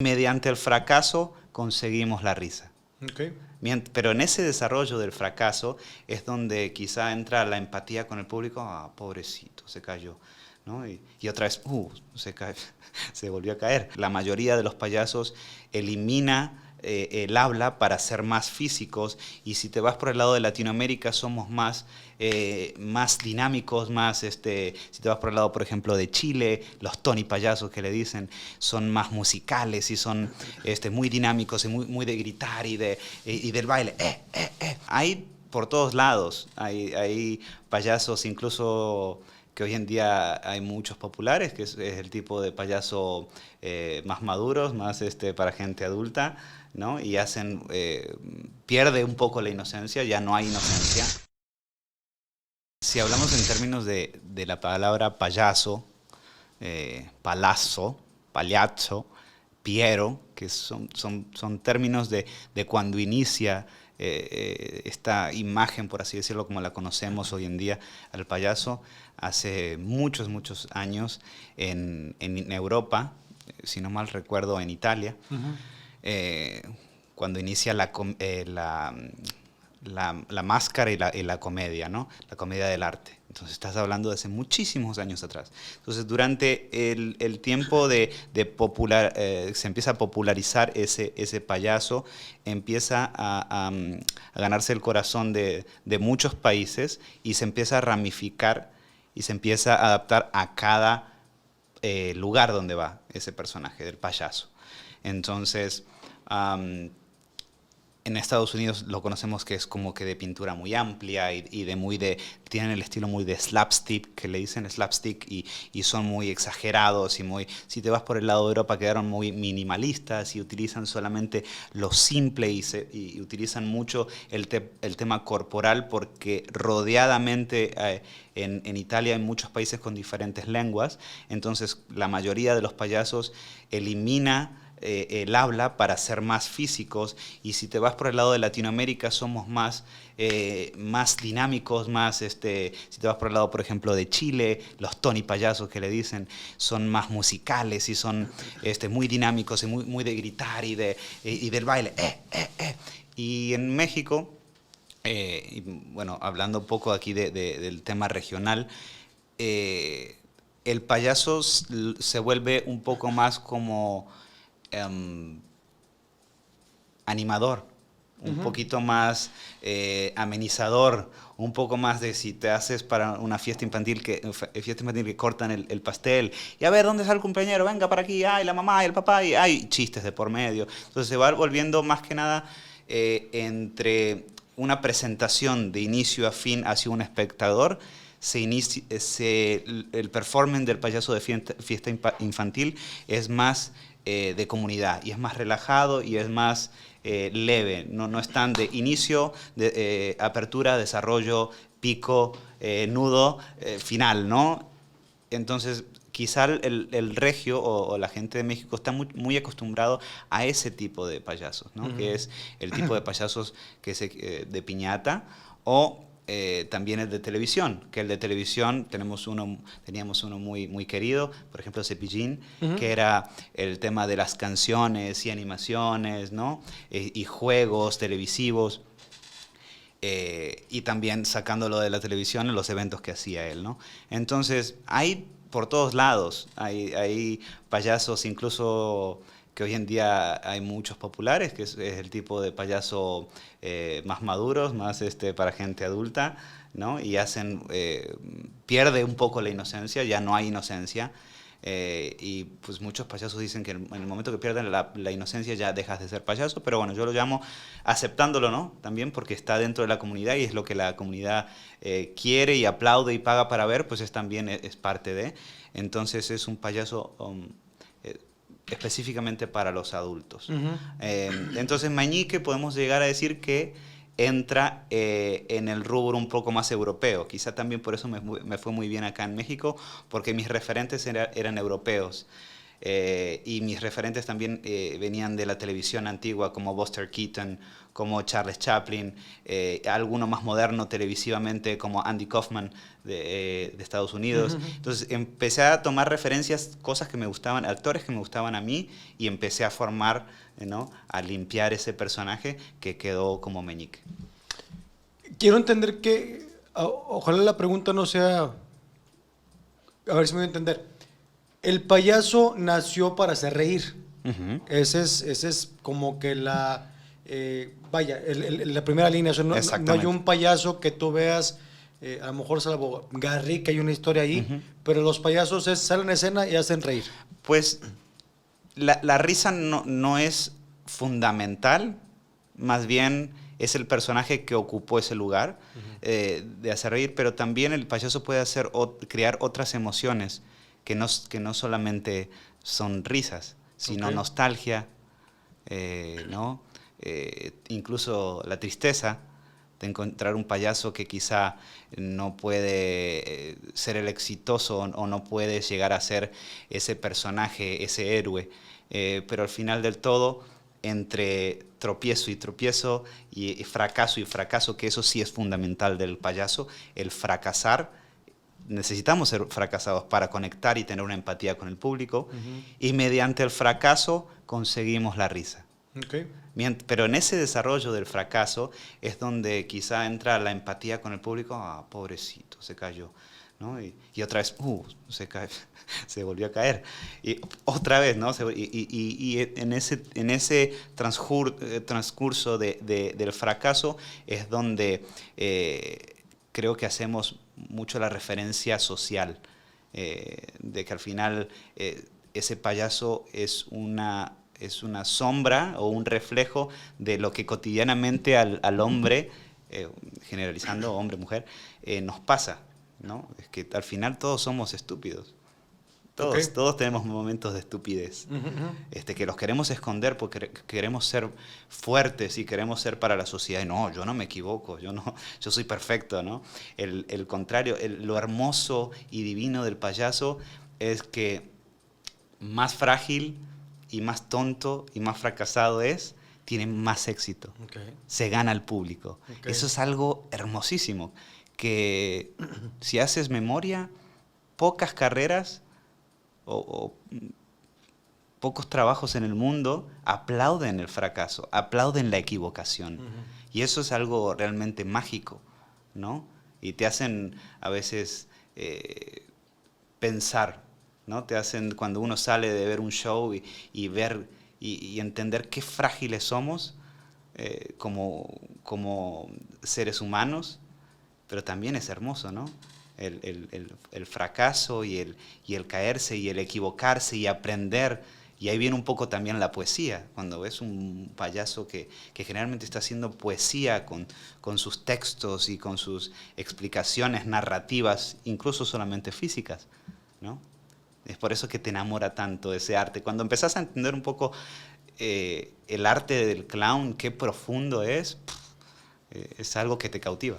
Mediante el fracaso conseguimos la risa. Okay. Pero en ese desarrollo del fracaso es donde quizá entra la empatía con el público. Ah, pobrecito, se cayó, ¿no? Y otra vez, se cae, se volvió a caer. La mayoría de los payasos elimina el habla para ser más físicos, y si te vas por el lado de Latinoamérica somos más dinámicos, si te vas por el lado, por ejemplo, de Chile, los Tony payasos que le dicen, son más musicales y son muy dinámicos y muy de gritar y del baile. Hay por todos lados, hay payasos incluso que hoy en día hay muchos populares, que es el tipo de payaso más maduros, más para gente adulta, ¿no? Y pierde un poco la inocencia, ya no hay inocencia. Si hablamos en términos de la palabra payaso, palazzo, pagliaccio, Piero, que son términos de cuando inicia esta imagen, por así decirlo, como la conocemos hoy en día, al payaso, hace muchos, muchos años en Europa, si no mal recuerdo, en Italia, eh, cuando inicia la máscara y la comedia, ¿no? La comedia del arte. Entonces estás hablando de hace muchísimos años atrás. Entonces durante el tiempo se empieza a popularizar ese payaso, empieza a ganarse el corazón de muchos países y se empieza a ramificar y se empieza a adaptar a cada lugar donde va ese personaje del payaso. Entonces, en Estados Unidos lo conocemos que es como que de pintura muy amplia y tienen el estilo muy de slapstick, que le dicen slapstick, y son muy exagerados si te vas por el lado de Europa quedaron muy minimalistas y utilizan solamente lo simple y utilizan mucho el tema corporal, porque rodeadamente en Italia hay muchos países con diferentes lenguas, entonces la mayoría de los payasos elimina el habla para ser más físicos, y si te vas por el lado de Latinoamérica somos más dinámicos, si te vas por el lado, por ejemplo, de Chile, los Tony payasos que le dicen, son más musicales y son muy dinámicos y muy de gritar y del baile. Y en México, y bueno, hablando un poco aquí del tema regional, el payaso se vuelve un poco más como animador, un poquito más amenizador, un poco más de si te haces para una fiesta infantil que cortan el pastel y a ver dónde está el cumpleañero, venga para aquí, ay, la mamá y el papá, y hay chistes de por medio. Entonces se va volviendo más que nada entre una presentación de inicio a fin hacia un espectador. El performance del payaso de fiesta infantil es más de comunidad, y es más relajado y es más leve, no es tan de inicio, apertura, desarrollo, pico, nudo, final, ¿no? Entonces quizá el regio o la gente de México está muy acostumbrado a ese tipo de payasos, ¿no? Que es el tipo de payasos de piñata, o también el de televisión, que el de televisión teníamos uno muy querido, por ejemplo Cepillín, que era el tema de las canciones y animaciones, ¿no? Y juegos televisivos, y también sacándolo de la televisión en los eventos que hacía él, ¿no? Entonces hay por todos lados, hay payasos incluso que hoy en día hay muchos populares, que es el tipo de payaso más maduros, más para gente adulta, ¿no? Y pierde un poco la inocencia, ya no hay inocencia. Y pues muchos payasos dicen que en el momento que pierden la inocencia ya dejas de ser payaso, pero bueno, yo lo llamo aceptándolo, ¿no? También porque está dentro de la comunidad y es lo que la comunidad quiere y aplaude y paga para ver, pues también es parte de. Entonces es un payaso específicamente para los adultos. Entonces Mañique podemos llegar a decir que entra en el rubro un poco más europeo. Quizá también por eso me fue muy bien acá en México, porque mis referentes eran europeos. Y mis referentes también venían de la televisión antigua, como Buster Keaton, como Charles Chaplin, alguno más moderno televisivamente como Andy Kaufman de Estados Unidos. Entonces empecé a tomar referencias, cosas que me gustaban, actores que me gustaban a mí, y empecé a formar, ¿no? A limpiar ese personaje que quedó como Meñique. Quiero entender que, ojalá la pregunta no sea, a ver si me voy a entender. El payaso nació para hacer reír. Ese es como que la, la primera línea. O sea, no hay un payaso que tú veas, a lo mejor salvo Garrick, hay una historia ahí, pero los payasos salen a escena y hacen reír. Pues la risa no es fundamental, más bien es el personaje que ocupó ese lugar de hacer reír, pero también el payaso puede crear otras emociones que no solamente son risas, sino nostalgia, ¿no? Incluso la tristeza de encontrar un payaso que quizá no puede ser el exitoso o no puede llegar a ser ese personaje, ese héroe, pero al final del todo, entre tropiezo y tropiezo y fracaso, que eso sí es fundamental del payaso, el fracasar. Necesitamos ser fracasados para conectar y tener una empatía con el público, y mediante el fracaso conseguimos la risa. Pero en ese desarrollo del fracaso es donde quizá entra la empatía con el público. Ah, pobrecito, se cayó, ¿no? Y otra vez, se volvió a caer. Y otra vez, ¿no? Y en ese transcurso del fracaso es donde creo que hacemos mucho la referencia social, de que al final ese payaso es una sombra o un reflejo de lo que cotidianamente al hombre, generalizando hombre, mujer, nos pasa, ¿no? Es que al final todos somos estúpidos. Todos tenemos momentos de estupidez, que los queremos esconder porque queremos ser fuertes y queremos ser para la sociedad. No, yo no me equivoco, yo soy perfecto, ¿no? El contrario, lo hermoso y divino del payaso es que más frágil y más tonto y más fracasado tiene más éxito. Se gana al público. Eso es algo hermosísimo, que si haces memoria, pocas carreras o pocos trabajos en el mundo aplauden el fracaso, aplauden la equivocación. Y eso es algo realmente mágico, ¿no? Y te hacen a veces pensar, ¿no? Te hacen, cuando uno sale de ver un show y ver y entender qué frágiles somos como seres humanos, pero también es hermoso, ¿no? El fracaso y el caerse y el equivocarse y aprender. Y ahí viene un poco también la poesía, cuando ves un payaso que generalmente está haciendo poesía con sus textos y con sus explicaciones narrativas, incluso solamente físicas, ¿no? Es por eso que te enamora tanto ese arte. Cuando empezás a entender un poco el arte del clown, qué profundo es algo que te cautiva.